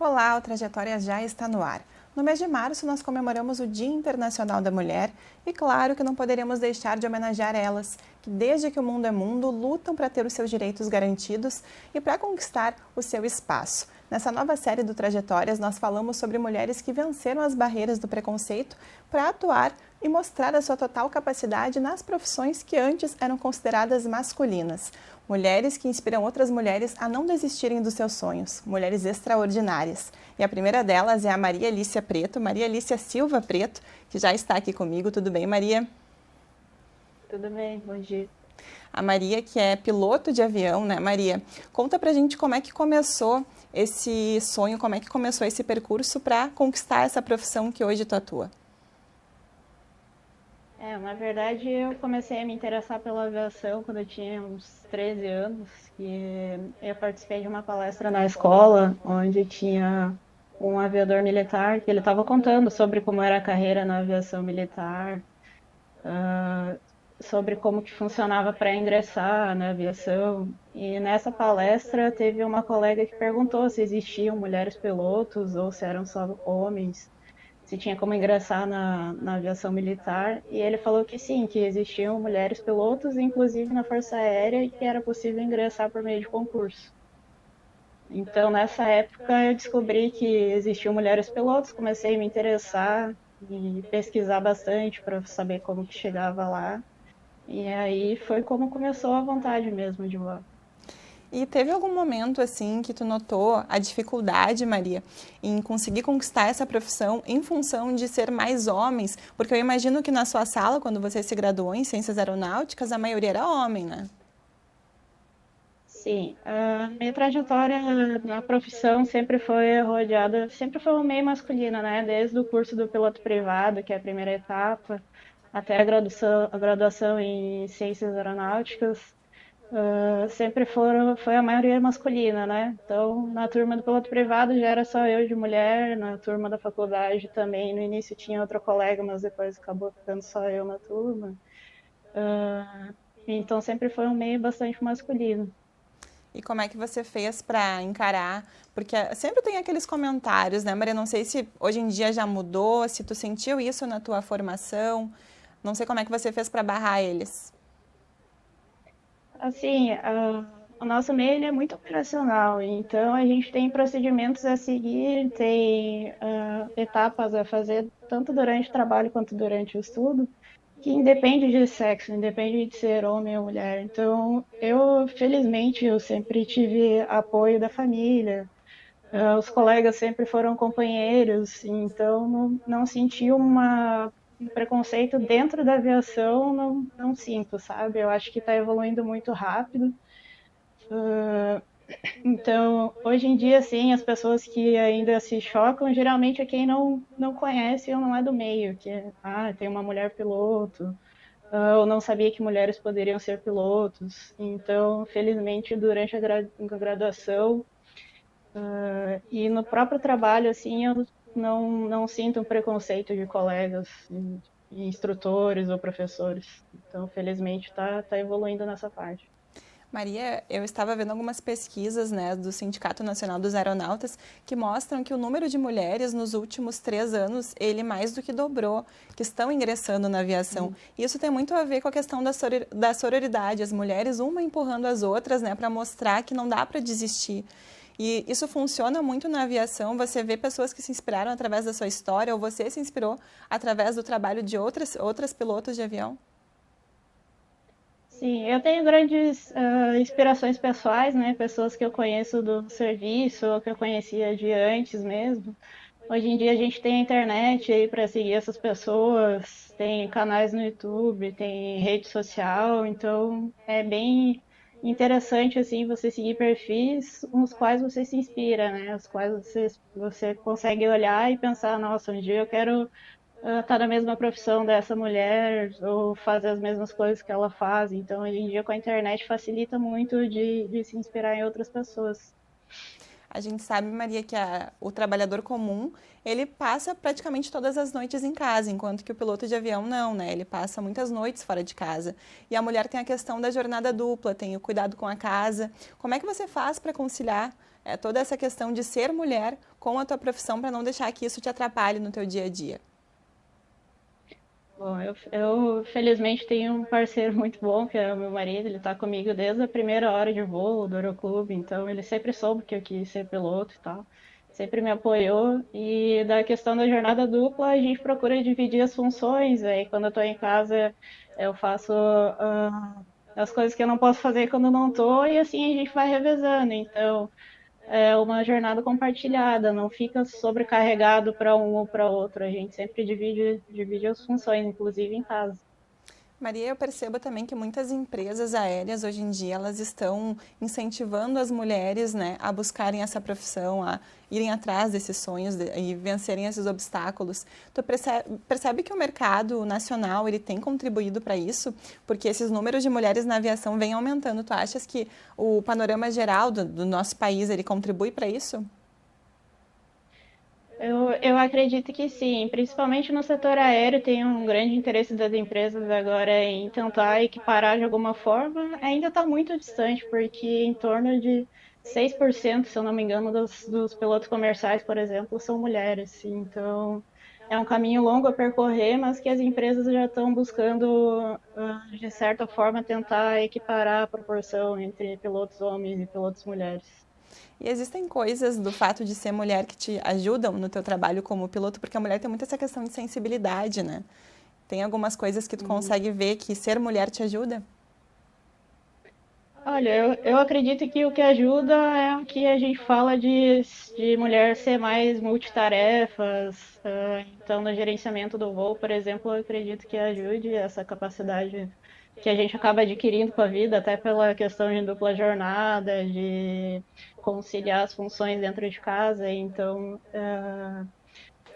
Olá, o Trajetórias já está no ar. No mês de março, nós comemoramos o Dia Internacional da Mulher e claro que não poderíamos deixar de homenagear elas, que desde que o mundo é mundo, lutam para ter os seus direitos garantidos e para conquistar o seu espaço. Nessa nova série do Trajetórias, nós falamos sobre mulheres que venceram as barreiras do preconceito para atuar e mostrar a sua total capacidade nas profissões que antes eram consideradas masculinas. Mulheres que inspiram outras mulheres a não desistirem dos seus sonhos, mulheres extraordinárias. E a primeira delas é a Maria Alícia Preto, Maria Alícia Silva Preto, que já está aqui comigo. Tudo bem, Maria? Tudo bem, bom dia. A Maria, que é piloto de avião, né, Maria? Conta pra gente como é que começou esse sonho, como é que começou esse percurso para conquistar essa profissão que hoje tu atua. Na verdade, eu comecei a me interessar pela aviação quando eu tinha uns 13 anos, que eu participei de uma palestra na escola, onde tinha um aviador militar, que ele estava contando sobre como era a carreira na aviação militar, sobre como que funcionava para ingressar na aviação. E nessa palestra teve uma colega que perguntou se existiam mulheres pilotos ou se eram só homens, se tinha como ingressar na aviação militar, e ele falou que sim, que existiam mulheres pilotos, inclusive na Força Aérea, e que era possível ingressar por meio de concurso. Então, nessa época, eu descobri que existiam mulheres pilotos, comecei a me interessar e pesquisar bastante para saber como que chegava lá, e aí foi como começou a vontade mesmo de voar. E teve algum momento assim que tu notou a dificuldade, Maria, em conseguir conquistar essa profissão em função de ser mais homens? Porque eu imagino que na sua sala, quando você se graduou em Ciências Aeronáuticas, a maioria era homem, né? Sim, a minha trajetória na profissão sempre foi um meio masculino, né? Desde o curso do piloto privado, que é a primeira etapa, até a graduação em ciências aeronáuticas, foi a maioria masculina, né? Então, na turma do piloto privado já era só eu de mulher, na turma da faculdade também, no início tinha outro colega, mas depois acabou ficando só eu na turma. Então, sempre foi um meio bastante masculino. E como é que você fez para encarar? Porque sempre tem aqueles comentários, né, Maria? Não sei se hoje em dia já mudou, se tu sentiu isso na tua formação. Não sei como é que você fez para barrar eles. Assim, o nosso meio ele é muito operacional, então a gente tem procedimentos a seguir, tem etapas a fazer, tanto durante o trabalho quanto durante o estudo, que independe de sexo, independe de ser homem ou mulher. Então, felizmente, eu sempre tive apoio da família, os colegas sempre foram companheiros, então não senti um preconceito dentro da aviação, não sinto, sabe? Eu acho que está evoluindo muito rápido. Então, hoje em dia, sim, as pessoas que ainda se chocam, geralmente é quem não conhece ou não é do meio, tem uma mulher piloto, ou não sabia que mulheres poderiam ser pilotos. Então, felizmente, durante a graduação e no próprio trabalho, assim, eu não sinto um preconceito de colegas, e instrutores ou professores. Então, felizmente, tá evoluindo nessa parte. Maria, eu estava vendo algumas pesquisas, né, do Sindicato Nacional dos Aeronautas que mostram que o número de mulheres nos últimos 3 anos, ele mais do que dobrou, que estão ingressando na aviação. E isso tem muito a ver com a questão da sororidade, as mulheres uma empurrando as outras, né, para mostrar que não dá para desistir. E isso funciona muito na aviação, você vê pessoas que se inspiraram através da sua história, ou você se inspirou através do trabalho de outras pilotos de avião? Sim, eu tenho grandes inspirações pessoais, né? Pessoas que eu conheço do serviço ou que eu conhecia de antes mesmo. Hoje em dia a gente tem a internet aí para seguir essas pessoas, tem canais no YouTube, tem rede social, então é bem interessante assim você seguir perfis nos quais você se inspira, né? Os quais você consegue olhar e pensar, nossa, um dia eu quero estar na mesma profissão dessa mulher ou fazer as mesmas coisas que ela faz. Então, hoje em dia, com a internet, facilita muito de se inspirar em outras pessoas. A gente sabe, Maria, que o trabalhador comum, ele passa praticamente todas as noites em casa, enquanto que o piloto de avião não, né? Ele passa muitas noites fora de casa. E a mulher tem a questão da jornada dupla, tem o cuidado com a casa. Como é que você faz para conciliar toda essa questão de ser mulher com a tua profissão para não deixar que isso te atrapalhe no teu dia a dia? Bom, eu felizmente tenho um parceiro muito bom, que é o meu marido. Ele tá comigo desde a primeira hora de voo do Aeroclube, então ele sempre soube que eu quis ser piloto e tal. Sempre me apoiou. E da questão da jornada dupla, a gente procura dividir as funções. Aí quando eu tô em casa, eu faço as coisas que eu não posso fazer quando eu não tô, e assim a gente vai revezando. Então, é uma jornada compartilhada, não fica sobrecarregado para um ou para outro. A gente sempre divide as funções, inclusive em casa. Maria, eu percebo também que muitas empresas aéreas hoje em dia elas estão incentivando as mulheres, né, a buscarem essa profissão, a irem atrás desses sonhos e vencerem esses obstáculos. Tu percebe que o mercado nacional ele tem contribuído para isso? Porque esses números de mulheres na aviação vêm aumentando. Tu achas que o panorama geral do nosso país ele contribui para isso? Eu acredito que sim, principalmente no setor aéreo, tem um grande interesse das empresas agora em tentar equiparar de alguma forma. Ainda está muito distante, porque em torno de 6%, se eu não me engano, dos pilotos comerciais, por exemplo, são mulheres. Então, é um caminho longo a percorrer, mas que as empresas já estão buscando, de certa forma, tentar equiparar a proporção entre pilotos homens e pilotos mulheres. E existem coisas do fato de ser mulher que te ajudam no teu trabalho como piloto, porque a mulher tem muito essa questão de sensibilidade, né? Tem algumas coisas que tu consegue ver que ser mulher te ajuda? Olha, eu acredito que o que ajuda é o que a gente fala de mulher ser mais multitarefas. Então, no gerenciamento do voo, por exemplo, eu acredito que ajude essa capacidade que a gente acaba adquirindo com a vida, até pela questão de dupla jornada, de conciliar as funções dentro de casa. Então,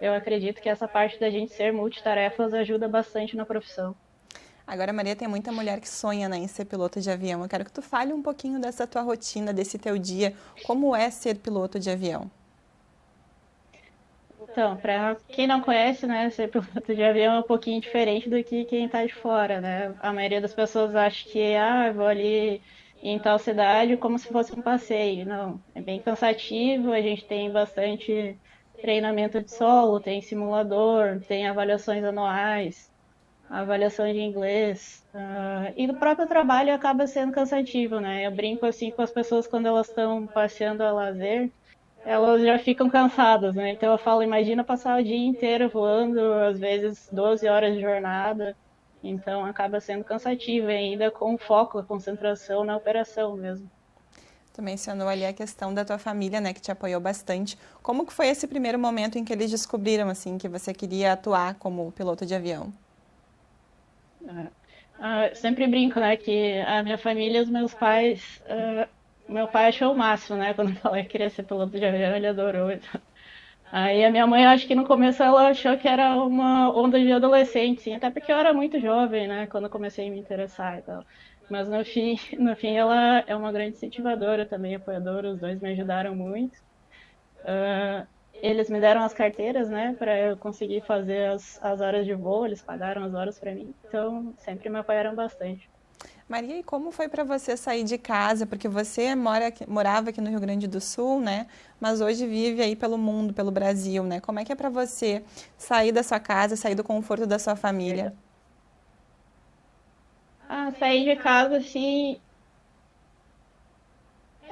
eu acredito que essa parte da gente ser multitarefas ajuda bastante na profissão. Agora, Maria, tem muita mulher que sonha, né, em ser piloto de avião. Eu quero que tu fale um pouquinho dessa tua rotina, desse teu dia, como é ser piloto de avião. Então, para quem não conhece, né, ser piloto de avião é um pouquinho diferente do que quem está de fora, né? A maioria das pessoas acha que, eu vou ali em tal cidade como se fosse um passeio. Não, é bem cansativo, a gente tem bastante treinamento de solo, tem simulador, tem avaliações anuais, avaliação de inglês, e do próprio trabalho acaba sendo cansativo, né? Eu brinco assim com as pessoas quando elas estão passeando a lazer, elas já ficam cansadas, né? Então eu falo, imagina passar o dia inteiro voando, às vezes 12 horas de jornada. Então acaba sendo cansativo e ainda com foco, concentração na operação mesmo. Tu mencionou ali a questão da tua família, né, que te apoiou bastante. Como que foi esse primeiro momento em que eles descobriram, assim, que você queria atuar como piloto de avião? Sempre brinco, né, que a minha família, os meus pais, meu pai achou o máximo, né, quando eu falei que queria ser piloto de avião, ele adorou. Então. Aí a minha mãe, acho que no começo ela achou que era uma onda de adolescente, sim, até porque eu era muito jovem, né, quando eu comecei a me interessar e tal. Mas no fim, no fim ela é uma grande incentivadora também, apoiadora, os dois me ajudaram muito. Eles me deram as carteiras, né, para eu conseguir fazer as horas de voo, eles pagaram as horas para mim, então sempre me apoiaram bastante. Maria, e como foi para você sair de casa? Porque você morava aqui no Rio Grande do Sul, né? Mas hoje vive aí pelo mundo, pelo Brasil, né? Como é que é para você sair da sua casa, sair do conforto da sua família? Sair de casa, assim,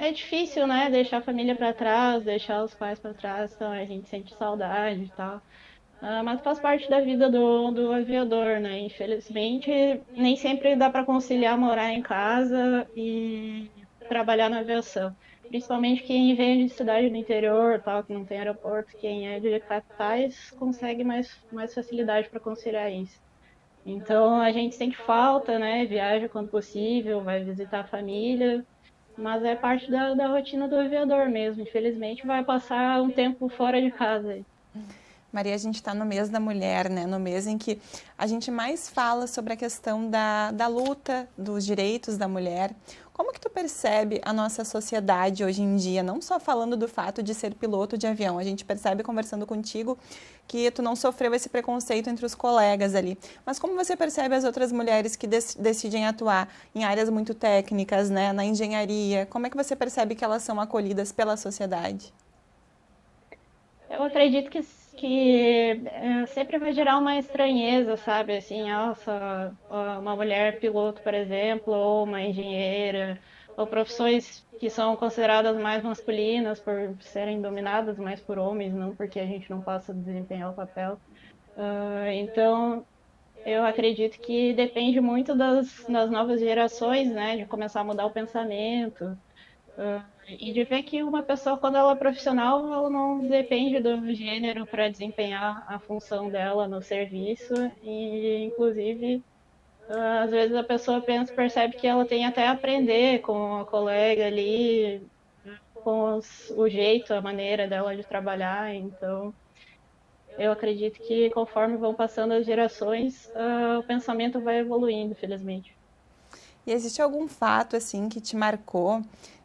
é difícil, né? Deixar a família para trás, deixar os pais para trás, então a gente sente saudade e tal. Mas faz parte da vida do aviador, né? Infelizmente, nem sempre dá para conciliar morar em casa e trabalhar na aviação. Principalmente quem vem de cidade do interior, tal, que não tem aeroporto, quem é de capitais consegue mais facilidade para conciliar isso. Então a gente sente falta, né? Viaja quando possível, vai visitar a família, mas é parte da rotina do aviador mesmo. Infelizmente, vai passar um tempo fora de casa. Maria, a gente está no mês da mulher, né? No mês em que a gente mais fala sobre a questão da luta dos direitos da mulher. Como que tu percebe a nossa sociedade hoje em dia, não só falando do fato de ser piloto de avião, a gente percebe conversando contigo que tu não sofreu esse preconceito entre os colegas ali, mas como você percebe as outras mulheres que decidem atuar em áreas muito técnicas, né, na engenharia, como é que você percebe que elas são acolhidas pela sociedade? Eu acredito que sempre vai gerar uma estranheza, sabe? Assim, nossa, uma mulher piloto, por exemplo, ou uma engenheira, ou profissões que são consideradas mais masculinas por serem dominadas mais por homens, não porque a gente não possa desempenhar o papel. Então, eu acredito que depende muito das novas gerações, né? De começar a mudar o pensamento. E de ver que uma pessoa, quando ela é profissional, ela não depende do gênero para desempenhar a função dela no serviço. E, inclusive, às vezes a pessoa percebe que ela tem até a aprender com a colega ali, com o jeito, a maneira dela de trabalhar. Então, eu acredito que conforme vão passando as gerações, o pensamento vai evoluindo, felizmente. E existe algum fato assim que te marcou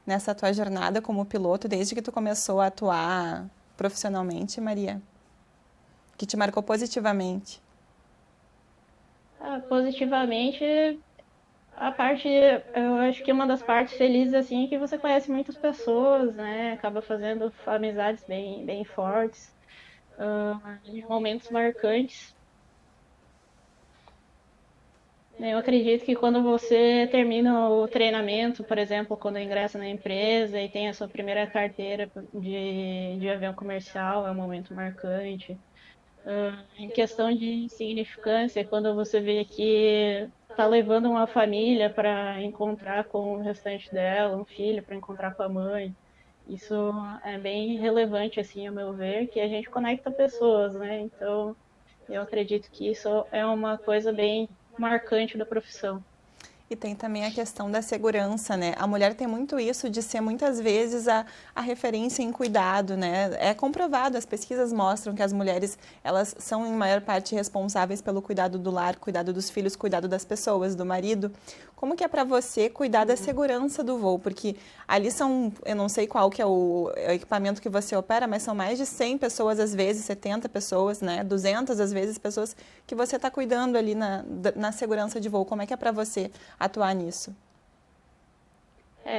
nessa tua jornada como piloto desde que tu começou a atuar profissionalmente, Maria? Que te marcou positivamente? Positivamente, eu acho que uma das partes felizes, assim, é que você conhece muitas pessoas, né? Acaba fazendo amizades bem fortes, em momentos marcantes. Eu acredito que quando você termina o treinamento, por exemplo, quando ingressa na empresa e tem a sua primeira carteira de avião comercial, é um momento marcante. Em questão de significância, quando você vê que está levando uma família para encontrar com o restante dela, um filho para encontrar com a mãe, isso é bem relevante, assim, ao meu ver, que a gente conecta pessoas, né? Então, eu acredito que isso é uma coisa bem marcante da profissão. E tem também a questão da segurança, né? A mulher tem muito isso de ser muitas vezes a referência em cuidado, né? É comprovado, as pesquisas mostram que as mulheres, elas são em maior parte responsáveis pelo cuidado do lar, cuidado dos filhos, cuidado das pessoas, do marido. Como que é para você cuidar da segurança do voo? Porque ali são, eu não sei qual que é o equipamento que você opera, mas são mais de 100 pessoas, às vezes 70 pessoas, né? 200 às vezes pessoas que você está cuidando ali na segurança de voo. Como é que é para você atuar nisso?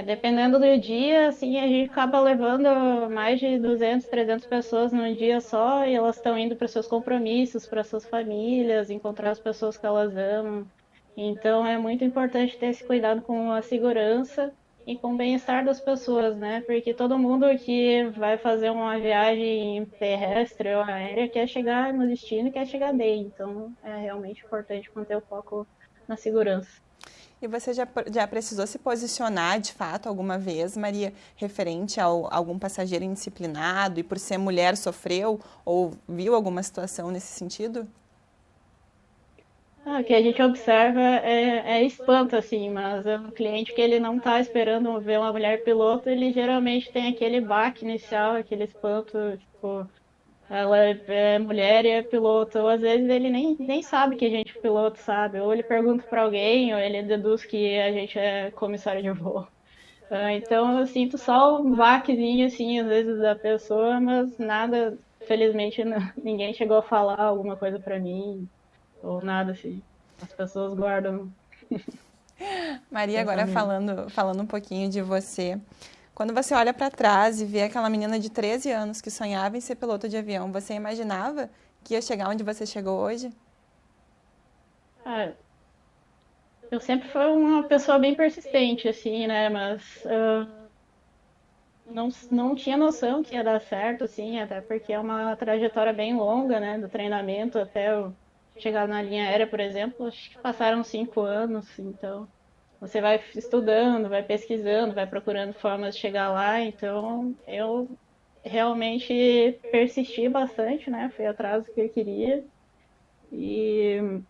Dependendo do dia, assim, a gente acaba levando mais de 200, 300 pessoas num dia só e elas estão indo para seus compromissos, para suas famílias, encontrar as pessoas que elas amam. Então, é muito importante ter esse cuidado com a segurança e com o bem-estar das pessoas, né? Porque todo mundo que vai fazer uma viagem terrestre ou aérea quer chegar no destino e quer chegar bem. Então, é realmente importante manter o foco na segurança. E você já precisou se posicionar de fato alguma vez, Maria, referente a algum passageiro indisciplinado e por ser mulher sofreu ou viu alguma situação nesse sentido? O que a gente observa é espanto, assim, mas é um cliente que ele não está esperando ver uma mulher piloto, ele geralmente tem aquele baque inicial, aquele espanto, tipo, ela é mulher e é piloto, ou às vezes ele nem sabe que a gente é piloto, sabe? Ou ele pergunta para alguém, ou ele deduz que a gente é comissário de voo. Então eu sinto só um baquezinho, assim, às vezes da pessoa, mas nada, felizmente ninguém chegou a falar alguma coisa para mim, ou nada assim. As pessoas guardam Maria, agora pensamento. falando um pouquinho de você. Quando você olha para trás e vê aquela menina de 13 anos que sonhava em ser piloto de avião, você imaginava que ia chegar onde você chegou hoje? Ah, eu sempre fui uma pessoa bem persistente, assim, né? Mas não tinha noção que ia dar certo, assim, até porque é uma trajetória bem longa, né? Do treinamento até eu chegar na linha aérea, por exemplo, acho que passaram 5 anos, então você vai estudando, vai pesquisando, vai procurando formas de chegar lá. Então eu realmente persisti bastante, né? Fui atrás do que eu queria. E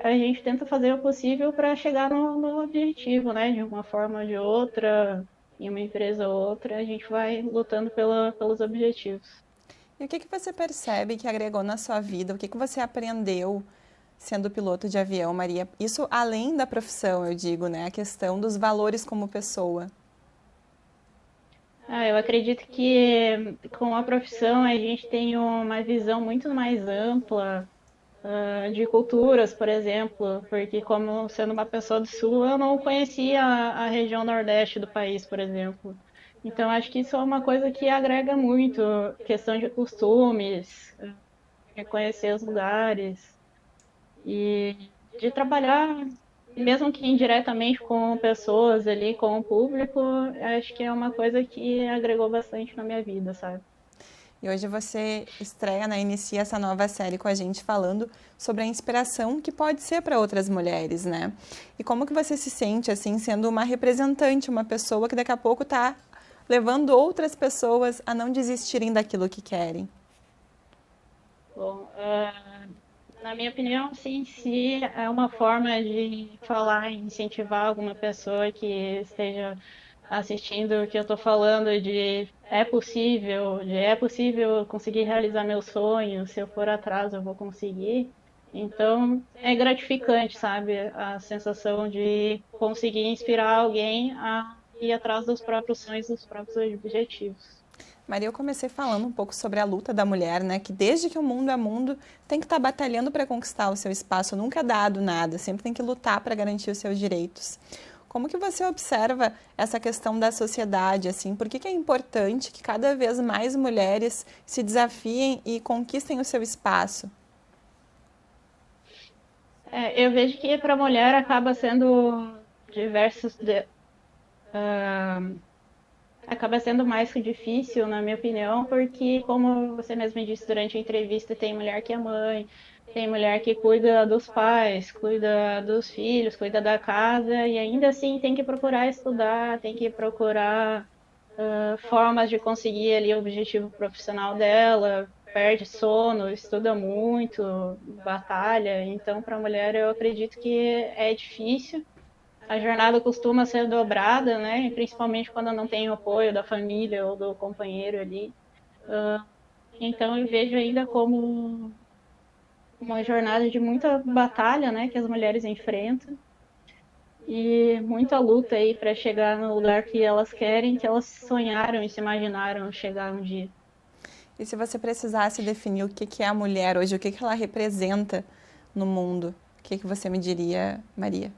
a gente tenta fazer o possível para chegar no objetivo, né? De uma forma ou de outra, em uma empresa ou outra, a gente vai lutando pelos objetivos. E o que você percebe que agregou na sua vida? O que você aprendeu sendo piloto de avião, Maria? Isso além da profissão, eu digo, né? A questão dos valores como pessoa. Eu acredito que com a profissão a gente tem uma visão muito mais ampla, de culturas, por exemplo, porque como sendo uma pessoa do Sul, eu não conhecia a região Nordeste do país, por exemplo. Então acho que isso é uma coisa que agrega muito, questão de costumes, reconhecer os lugares e de trabalhar, mesmo que indiretamente com pessoas ali, com o público, acho que é uma coisa que agregou bastante na minha vida, sabe? E hoje você estreia, né, inicia essa nova série com a gente falando sobre a inspiração que pode ser para outras mulheres, né? E como que você se sente, assim, sendo uma representante, uma pessoa que daqui a pouco está levando outras pessoas a não desistirem daquilo que querem? Bom, na minha opinião, sim, se é uma forma de falar e incentivar alguma pessoa que esteja assistindo o que eu estou falando de é possível conseguir realizar meus sonhos, se eu for atrás eu vou conseguir. Então é gratificante, sabe? A sensação de conseguir inspirar alguém a ir atrás dos próprios sonhos, dos próprios objetivos. Maria, eu comecei falando um pouco sobre a luta da mulher, né? Que desde que o mundo é mundo, tem que estar batalhando para conquistar o seu espaço. Nunca é dado nada, sempre tem que lutar para garantir os seus direitos. Como que você observa essa questão da sociedade, assim? Por que é importante que cada vez mais mulheres se desafiem e conquistem o seu espaço? Eu vejo que para a mulher acaba sendo diversos, acaba sendo mais que difícil, na minha opinião, porque, como você mesmo disse durante a entrevista, tem mulher que é mãe, tem mulher que cuida dos pais, cuida dos filhos, cuida da casa, e ainda assim tem que procurar estudar, tem que procurar formas de conseguir ali o objetivo profissional dela, perde sono, estuda muito, batalha. Então, para a mulher, eu acredito que é difícil. A jornada costuma ser dobrada, né? Principalmente quando não tem o apoio da família ou do companheiro ali. Então eu vejo ainda como uma jornada de muita batalha, né, que as mulheres enfrentam e muita luta aí para chegar no lugar que elas querem, que elas sonharam e se imaginaram chegar um dia. E se você precisasse definir o que é a mulher hoje, o que ela representa no mundo, o que você me diria, Maria?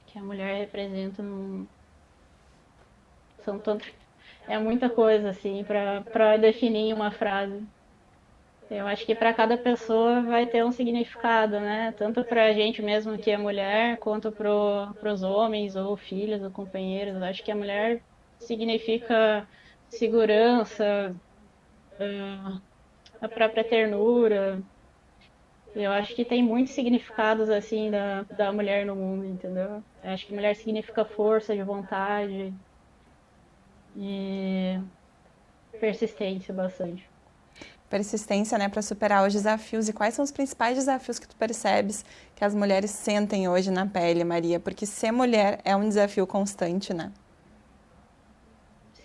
Que a mulher representa são tanto é muita coisa assim para definir uma frase. Eu acho que para cada pessoa vai ter um significado, né? Tanto para a gente mesmo que é mulher, quanto para os homens ou filhos ou companheiros. Eu acho que a mulher significa segurança, a própria ternura. Eu acho que tem muitos significados assim da mulher no mundo, entendeu? Eu acho que mulher significa força de vontade e persistência bastante. Persistência, né, para superar os desafios. E quais são os principais desafios que tu percebes que as mulheres sentem hoje na pele, Maria? Porque ser mulher é um desafio constante, né?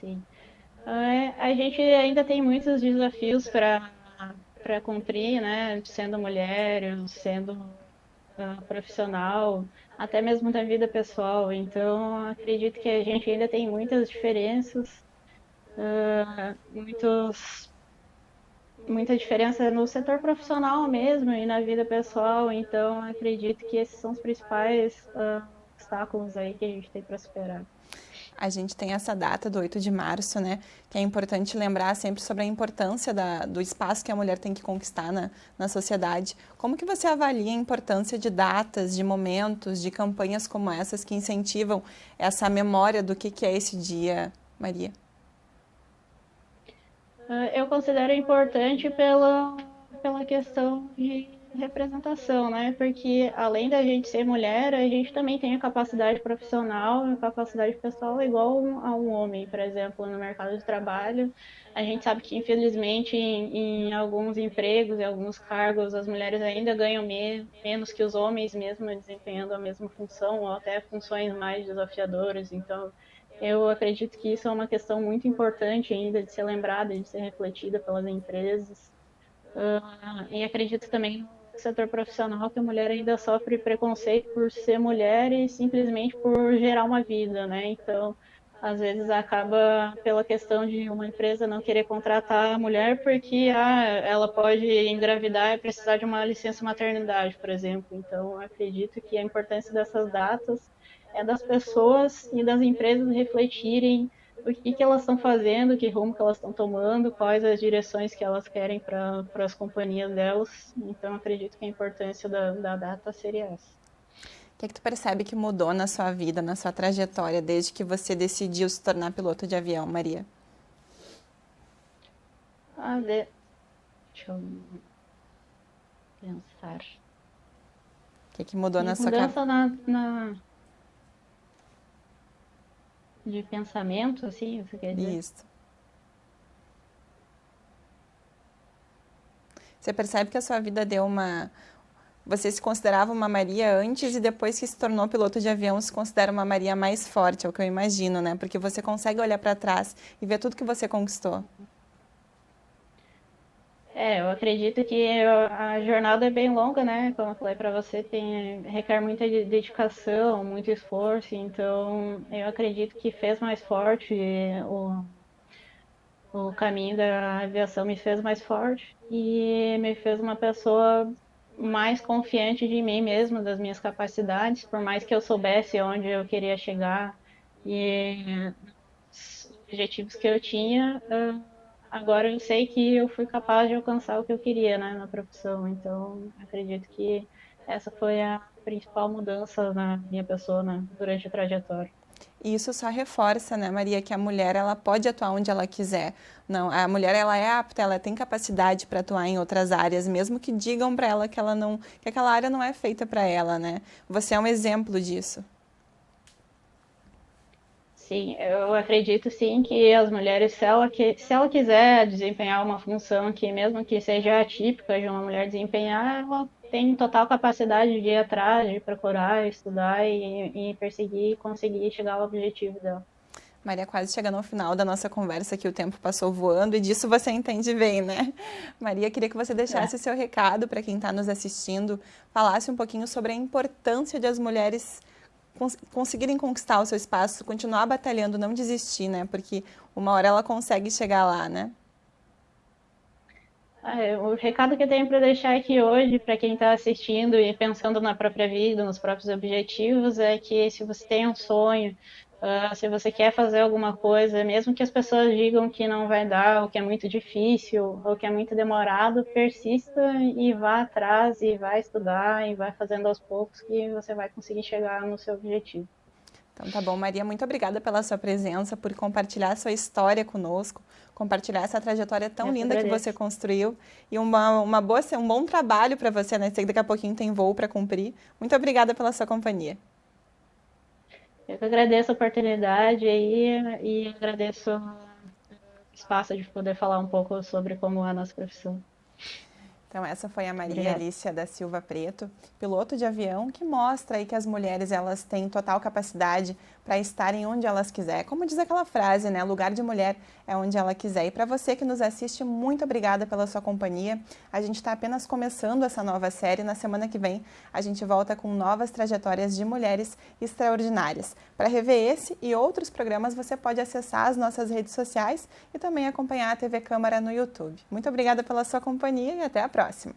Sim. A gente ainda tem muitos desafios para cumprir, né? Sendo mulher, sendo profissional, até mesmo da vida pessoal. Então, acredito que a gente ainda tem muitas diferenças, muitos, muita diferença no setor profissional mesmo e na vida pessoal. Então, acredito que esses são os principais obstáculos aí que a gente tem para superar. A gente tem essa data do 8 de março, né? Que é importante lembrar sempre sobre a importância do espaço que a mulher tem que conquistar na sociedade. Como que você avalia a importância de datas, de momentos, de campanhas como essas que incentivam essa memória do que é esse dia, Maria? Eu considero importante pela questão representação, né? Porque além da gente ser mulher, a gente também tem a capacidade profissional, a capacidade pessoal igual a um homem, por exemplo, no mercado de trabalho. A gente sabe que, infelizmente, em alguns empregos, em alguns cargos, as mulheres ainda ganham menos que os homens, mesmo desempenhando a mesma função, ou até funções mais desafiadoras. Então, eu acredito que isso é uma questão muito importante ainda de ser lembrada, de ser refletida pelas empresas. E acredito também no setor profissional que a mulher ainda sofre preconceito por ser mulher e simplesmente por gerar uma vida, né? Então, às vezes acaba pela questão de uma empresa não querer contratar a mulher porque ela pode engravidar e precisar de uma licença maternidade, por exemplo. Então, acredito que a importância dessas datas é das pessoas e das empresas refletirem o que elas estão fazendo, que rumo que elas estão tomando, quais as direções que elas querem para as companhias delas. Então, acredito que a importância da data seria essa. O que tu percebe que mudou na sua vida, na sua trajetória, desde que você decidiu se tornar piloto de avião, Maria? Deixa eu pensar. O que mudou na sua Mudança de pensamento, assim, você quer dizer? Isso. Você percebe que a sua vida deu uma... Você se considerava uma Maria antes e depois que se tornou piloto de avião, se considera uma Maria mais forte, é o que eu imagino, né? Porque você consegue olhar para trás e ver tudo que você conquistou. Eu acredito que a jornada é bem longa, né? Como eu falei para você, requer muita dedicação, muito esforço. Então, eu acredito que fez mais forte o caminho da aviação me fez mais forte e me fez uma pessoa mais confiante de mim mesma, das minhas capacidades, por mais que eu soubesse onde eu queria chegar e os objetivos que eu tinha, agora eu sei que eu fui capaz de alcançar o que eu queria, né, na profissão. Então, acredito que essa foi a principal mudança na minha pessoa, né, durante a trajetória. E isso só reforça, né, Maria, que a mulher ela pode atuar onde ela quiser. Não, a mulher ela é apta, ela tem capacidade para atuar em outras áreas, mesmo que digam para ela que ela não, que aquela área não é feita para ela, né? Você é um exemplo disso. Sim, eu acredito sim que as mulheres, se ela quiser desempenhar uma função que mesmo que seja atípica de uma mulher desempenhar, ela tem total capacidade de ir atrás, de procurar, estudar e perseguir e conseguir chegar ao objetivo dela. Maria, quase chegando ao final da nossa conversa, que o tempo passou voando e disso você entende bem, né? Maria, queria que você deixasse o seu recado para quem está nos assistindo, falasse um pouquinho sobre a importância de as mulheres conseguirem conquistar o seu espaço, continuar batalhando, não desistir, né? Porque uma hora ela consegue chegar lá, né? O recado que eu tenho para deixar aqui hoje, para quem está assistindo e pensando na própria vida, nos próprios objetivos, é que se você tem um sonho, se você quer fazer alguma coisa, mesmo que as pessoas digam que não vai dar, ou que é muito difícil, ou que é muito demorado, persista e vá atrás, e vá estudar, e vá fazendo aos poucos, que você vai conseguir chegar no seu objetivo. Então tá bom, Maria, muito obrigada pela sua presença, por compartilhar a sua história conosco, compartilhar essa trajetória tão linda que você construiu e um bom trabalho para você, né? Sei que daqui a pouquinho tem voo para cumprir. Muito obrigada pela sua companhia. Eu que agradeço a oportunidade aí e agradeço o espaço de poder falar um pouco sobre como é a nossa profissão. Então essa foi a Maria Obrigada. Alicia da Silva Preto, piloto de avião, que mostra aí que as mulheres elas têm total capacidade para estarem onde elas quiserem. Como diz aquela frase, né? Lugar de mulher é onde ela quiser. E para você que nos assiste, muito obrigada pela sua companhia. A gente está apenas começando essa nova série. Na semana que vem a gente volta com novas trajetórias de mulheres extraordinárias. Para rever esse e outros programas, você pode acessar as nossas redes sociais e também acompanhar a TV Câmara no YouTube. Muito obrigada pela sua companhia e até a próxima.